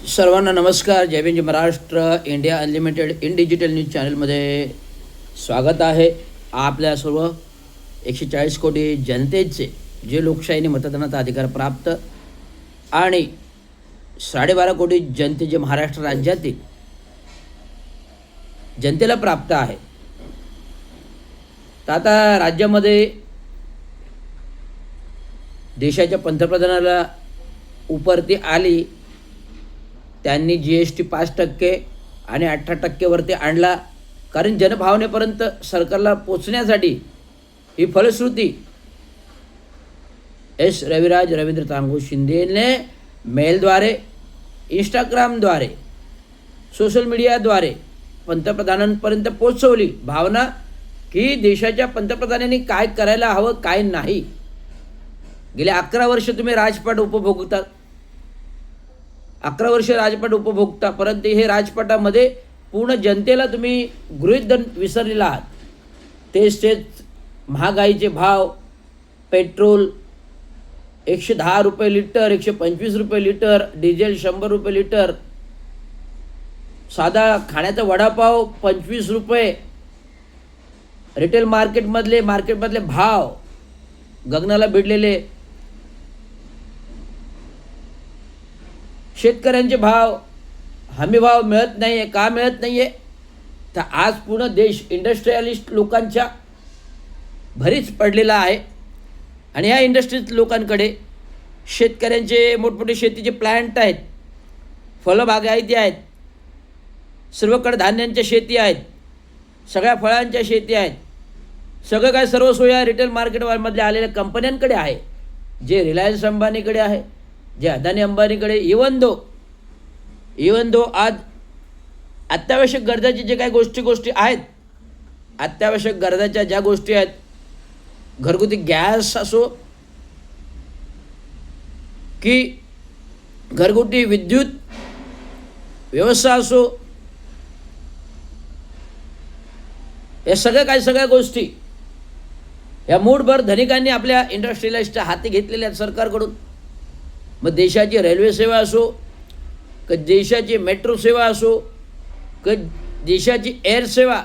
सर्वांना नमस्कार. जय भीम, जय Maharashtra. India unlimited in digital news चॅनलमध्ये स्वागत आहे. आपल्या सर्व 140 कोटी जनतेचे जे लोकशाहीने मतदानाचा अधिकार प्राप्त आणि 12.5 कोटी जनते जे महाराष्ट्र राज्यातील जनतेला प्राप्त आहे. तर आता राज्यामध्ये देशाच्या पंतप्रधानाला उपरती आली. त्यांनी GST 5% आणि 18% आणला, कारण जनभावनेपर्यंत सरकारला पोचण्यासाठी ही फलश्रुती रविराज रवींद्र तांगो शिंदेने मेलद्वारे, इंस्टाग्रामद्वारे, सोशल मीडियाद्वारे पंतप्रधानांपर्यंत पोचवली भावना की देशाच्या पंतप्रधानांनी काय करायला हवं, काय नाही. गेले 11 वर्ष तुम्ही राजपाट उपभोगतात, 11 वर्ष राजपाट उपभोगता, परंतु हे राजपाटामध्ये पूर्ण जनतेला तुम्ही गृहीत धरून विसरलेला आहात. तेच महागाईचे भाव, पेट्रोल 110 रुपये लिटर, 125 रुपये लिटर, डिझेल 100 रुपये लिटर, साधा खाण्याचा वडापाव 25 रुपये, रिटेल मार्केटमधले भाव गगनाला भिडलेले, शेतकऱ्यांचे भाव, हमी भाव मिळत नाही आहे. का मिळत नाही आहे? तर आज पूर्ण देश इंडस्ट्रियलिस्ट लोकांच्या भरीच पडलेला आहे. आणि ह्या इंडस्ट्रीज लोकांकडे शेतकऱ्यांचे मोठमोठे शेतीचे प्लॅन्ट आहेत, फळबागायती आहेत, सर्व कडधान्यांच्या शेती आहेत, सगळ्या फळांच्या शेती आहेत, सगळं काय सर्व सोया रिटेल मार्केटमधल्या आलेल्या कंपन्यांकडे आहे, जे रिलायन्स अंबानीकडे आहे, जे अदानी अंबानीकडे. इवन दो आज अत्यावश्यक गरजाचे जे काही गोष्टी आहेत, अत्यावश्यक गरजाच्या ज्या गोष्टी आहेत, घरगुती गॅस असो की घरगुती विद्युत व्यवस्था असो, या सगळ्या गोष्टी या मूठभर धनिकांनी आपल्या इंडस्ट्रियलिस्टच्या हाती घेतलेल्या आहेत सरकारकडून. मग देशाची रेल्वे सेवा असो, की देशाची मेट्रो सेवा असो, की देशाची एअर सेवा,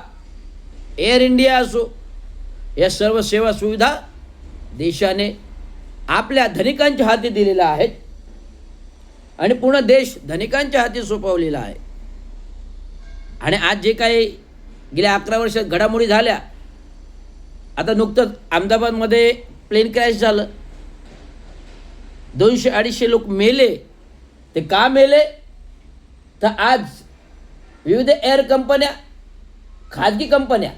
एअर इंडिया असो, या सर्व सेवा सुविधा देशाने आपल्या धनिकांच्या हाती दिलेल्या आहेत आणि पूर्ण देश धनिकांच्या हाती सोपवलेला आहे. आणि आज जे काही गेल्या 11 वर्षात घडामोडी झाल्या, आता नुकतंच अहमदाबादमध्ये प्लेन क्रॅश झालं, 200-250 लोक मेले. ते का मेले? तर आज विविध एअर कंपन्या, खाजगी कंपन्या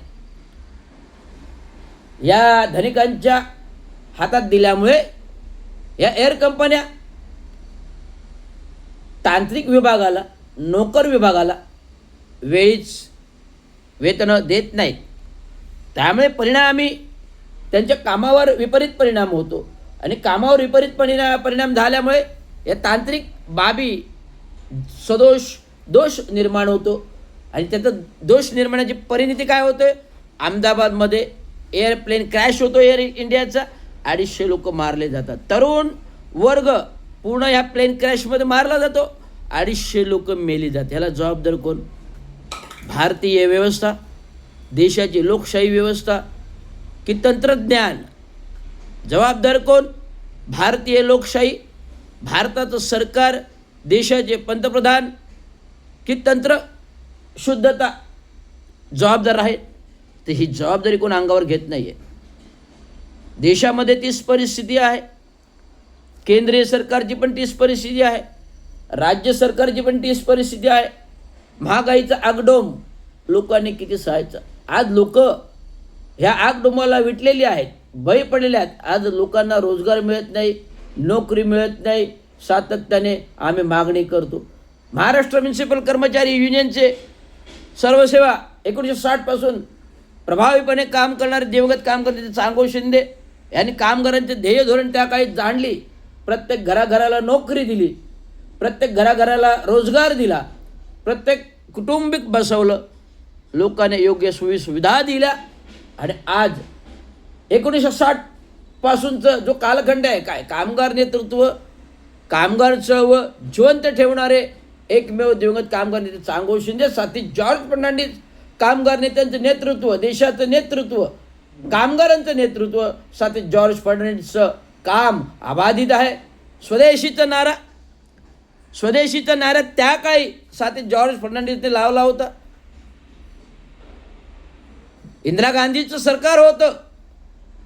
या धनिकांच्या हातात दिल्यामुळे या एअर कंपन्या तांत्रिक विभागाला, नोकर विभागाला वेळीच वेतनं देत नाहीत. त्यामुळे परिणामी त्यांच्या कामावर विपरीत परिणाम होतो. आणि कामावर विपरीत परिणाम झाल्यामुळे या तांत्रिक बाबी दोष निर्माण होतो. आणि त्याचा दोष निर्माणाची परिणती काय होते? अहमदाबादमध्ये एअरप्लेन क्रॅश होतो एअर इंडियाचा, 250 लोक मारले जातात. तरुण वर्ग पूर्ण ह्या प्लेन क्रॅशमध्ये मारला जातो, 250 लोक मेली जातात. ह्याला जबाबदार कोण? भारतीय व्यवस्था, देशाची लोकशाही व्यवस्था की तंत्रज्ञान? जबाबदार कोण? भारतीय लोकशाही, भारताचं सरकार, देशाचे पंतप्रधान की तंत्र शुद्धता जबाबदार आहे? तर ही जबाबदारी कोण अंगावर घेत नाही आहे. देशामध्ये तीच परिस्थिती आहे. केंद्रीय सरकारची पण तीच परिस्थिती आहे, राज्य सरकारची पण तीच परिस्थिती आहे. महागाईचा आगडोम लोकांनी किती सहायचा. आज लोक ह्या आगडोमाला विटलेली आहेत, बळी पडलेले आहेत. आज लोकांना रोजगार मिळत नाही, नोकरी मिळत नाही. सातत्याने आम्ही मागणी करतो. महाराष्ट्र म्युनिसिपल कर्मचारी युनियनचे सर्वसेवा 1960 पासून प्रभावीपणे काम करणारे, दिवंगत काम करणारे तांगो शिंदे यांनी कामगारांचे ध्येय धोरण त्या काळी जाणली. प्रत्येक घराघराला नोकरी दिली, प्रत्येक घराघराला रोजगार दिला, प्रत्येक कुटुंबिक बसवलं, लोकांनी योग्य सुविधा दिल्या. आणि आज 1960 पासूनचा जो कालखंड आहे, काय कामगार नेतृत्व, कामगार चळवळ जिवंत ठेवणारे एकमेव दिवंगत कामगार नेते चांगो शिंदे, साथी जॉर्ज फर्नांडिस, कामगार नेत्यांचं नेतृत्व, देशाचं नेतृत्व, कामगारांचं नेतृत्व, साथी जॉर्ज फर्नांडिसचं काम अबाधित आहे. स्वदेशीचा नारा त्या काळी साथी जॉर्ज फर्नांडिसने लावला होता. इंदिरा गांधीचं सरकार होतं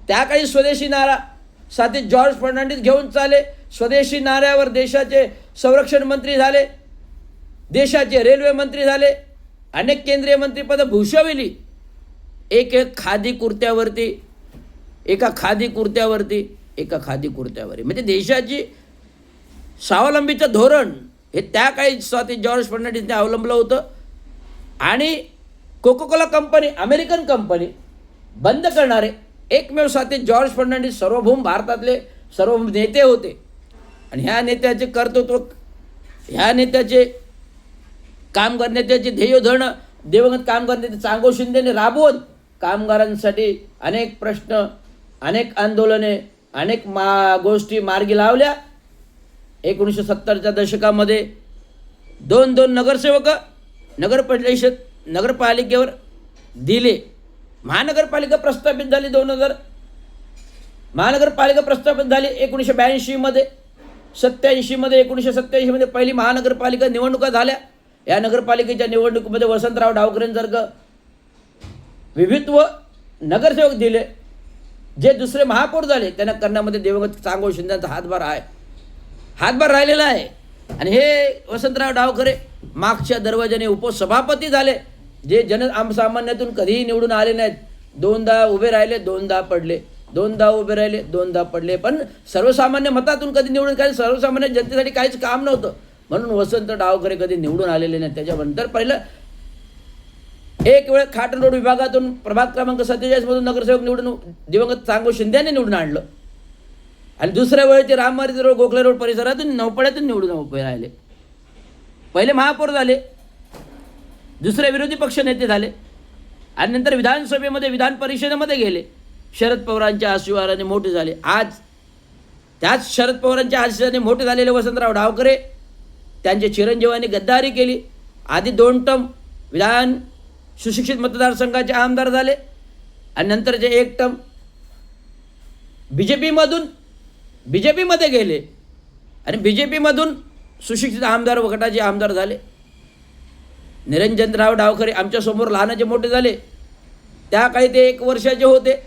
त्या काळी स्वदेशी नारा साथी जॉर्ज फर्नांडिस घेऊन चाले. स्वदेशी नाऱ्यावर देशाचे संरक्षण मंत्री झाले, देशाचे रेल्वे मंत्री झाले, अनेक केंद्रीय मंत्रीपदं भूषविली. एक खादी कुर्त्यावरती, एका खादी कुर्त्यावरती म्हणजे देशाची स्वावलंबीचं धोरण हे त्या काळी स्वाती जॉर्ज फर्नांडिसने अवलंबलं होतं. आणि कोकाकोला कंपनी, अमेरिकन कंपनी बंद करणारे एकमेव स्वाती जॉर्ज फर्नांडिस सार्वभौम भारतातले सर्वभौम नेते होते. आणि ह्या नेत्याचे कर्तृत्व, ह्या नेत्याचे कामगार नेत्याचे ध्येयोधरणं दिवंगत कामगार नेते चांगो शिंदेने राबवून कामगारांसाठी अनेक प्रश्न, अनेक आंदोलने, अनेक गोष्टी मार्गी लावल्या. 1970च्या दशकामध्ये दोन नगरसेवक नगरपालिकेवर दिले. महानगरपालिका प्रस्थापित झाली. महानगरपालिका प्रस्थापित झाली 1982मध्ये. 1987मध्ये पहिली महानगरपालिका निवडणुका झाल्या. या नगरपालिकेच्या निवडणुकीमध्ये वसंतराव डावकरेंसारखं विविधत्व नगरसेवक दिले. जे दुसरे महापौर झाले त्यांना करण्यामध्ये दिवंगत चांगो शिंदेचा हातभार राहिलेला आहे. आणि हे वसंतराव डावकरे मागच्या दरवाजाने उपसभापती झाले, जे सामान्यातून कधीही निवडून आले नाहीत. दोनदा उभे राहिले, दोनदा पडले, दोनदा उभे राहिले, दोनदा पडले. पण सर्वसामान्य मतातून कधी निवडून, काही सर्वसामान्य जनतेसाठी काहीच काम नव्हतं म्हणून वसंत डावकरे कधी निवडून आलेले नाही. त्याच्यानंतर पहिलं एक वेळ खाटण रोड विभागातून प्रभाग क्रमांक 47 मधून नगरसेवक निवडून दिवंगत चांगो शिंदेने निवडून आणलं. आणि दुसऱ्या वेळी ते राममारी रोड, गोखले रोड परिसरातून नौपाड्यातून निवडून उभे राहिले. पहिले महापौर झाले, दुसरे विरोधी पक्ष नेते झाले आणि नंतर विधानसभेमध्ये, विधान परिषदेमध्ये गेले. शरद पवारांच्या आशीर्वादाने मोठे झाले. आज त्याच शरद पवारांच्या आशीर्वादाने मोठे झालेले वसंतराव डावकरे त्यांच्या चिरंजीवांनी गद्दारी केली. आधी 2 टर्म विधान सुशिक्षित मतदारसंघाचे आमदार झाले आणि नंतरचे 1 टर्म बीजेपीमध्ये गेले आणि बीजेपीमधून सुशिक्षित आमदार गटाचे आमदार झाले. निरंजनराव डावखरे आमच्यासमोर लहानाचे मोठे झाले. त्या काळी ते 1 वर्षाचे होते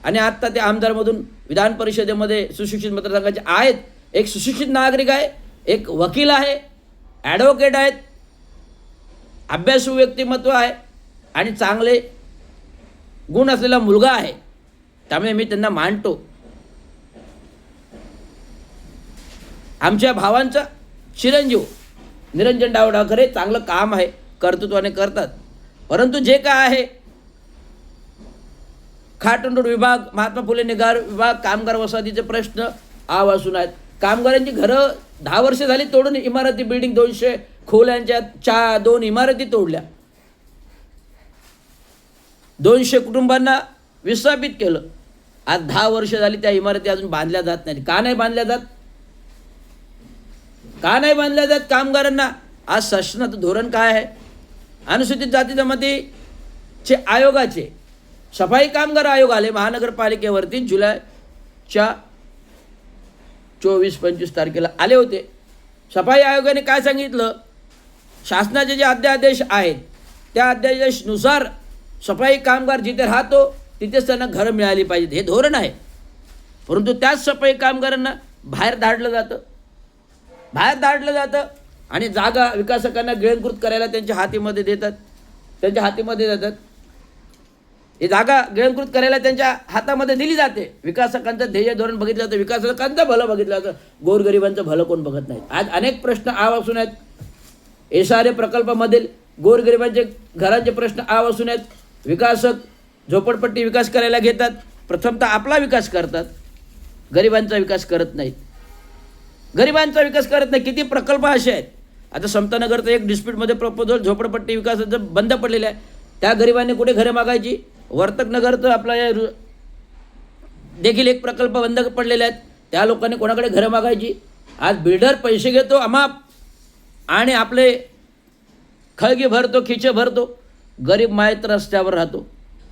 आणि आत्ता ते आमदारमधून विधान परिषदेमध्ये सुशिक्षित मतदारसंघाचे आहेत. एक सुशिक्षित नागरिक आहे, एक वकील आहे, ॲडव्होकेट आहेत, अभ्यासू व्यक्तिमत्व आहे आणि चांगले गुण असलेला मुलगा आहे. त्यामुळे मी त्यांना मानतो. आमच्या भावांचा चिरंजीव निरंजन डावखरे चांगलं काम आहे, कर्तृत्वाने करतात. परंतु जे काय आहे खाटण रोड विभाग, महात्मा फुले निगार विभाग, कामगार वसाहतीचे प्रश्न आवासून आहेत. कामगारांची घरं 10 वर्ष झाली तोडून इमारती, बिल्डिंग 200 खोल्यांच्या 2 इमारती तोडल्या. 200 कुटुंबांना विस्थापित केलं. आज 10 वर्ष झाली त्या इमारती अजून बांधल्या जात नाहीत. का नाही बांधल्या जात कामगारांना? आज शासनाचं धोरण काय आहे? अनुसूचित जाती जमातीचे आयोगाचे सफाई कामगार आयोग आले महानगरपालिकेवरती जुलैच्या 24-25 तारखेला आले होते. सफाई आयोगाने काय सांगितलं? शासनाचे जे अध्यादेश आहेत त्या अध्यादेशानुसार सफाई कामगार जिथे राहतो तिथेच त्यांना घरं मिळाली पाहिजेत, हे धोरण आहे. परंतु त्याच सफाई कामगारांना बाहेर धाडलं जातं आणि जागा विकासकांना गिळंकृत करायला त्यांच्या हातीमध्ये देतात. ही जागा गिळंकृत करायला त्यांच्या हातामध्ये दिली जाते. विकासकांचं ध्येय धोरण बघितलं जातं, विकासकांचं भलं बघितलं जातं, गोरगरिबांचं भलं कोण बघत नाही. आज अनेक प्रश्न आवासून आहेत. SRA प्रकल्पामधील गोरगरिबांचे घरांचे प्रश्न आवासून आहेत. विकासक झोपडपट्टी विकास करायला घेतात, प्रथमतः आपला विकास करतात, गरिबांचा विकास करत नाहीत. किती प्रकल्प असे आहेत. आता समतानगरचं एक डिस्प्यूटमध्ये प्रपोजल झोपडपट्टी विकासाचं बंद पडलेलं आहे. त्या गरिबांनी कुठे घरं मागायची? वर्तकनगरचं आपला देखील एक प्रकल्प बंद पडलेले आहेत. त्या लोकांनी कोणाकडे घरं मागायची? आज बिल्डर पैसे घेतो अमाप, आणि आपले खळगी भरतो, खिचे भरतो, गरीब मायत रस्त्यावर राहतो.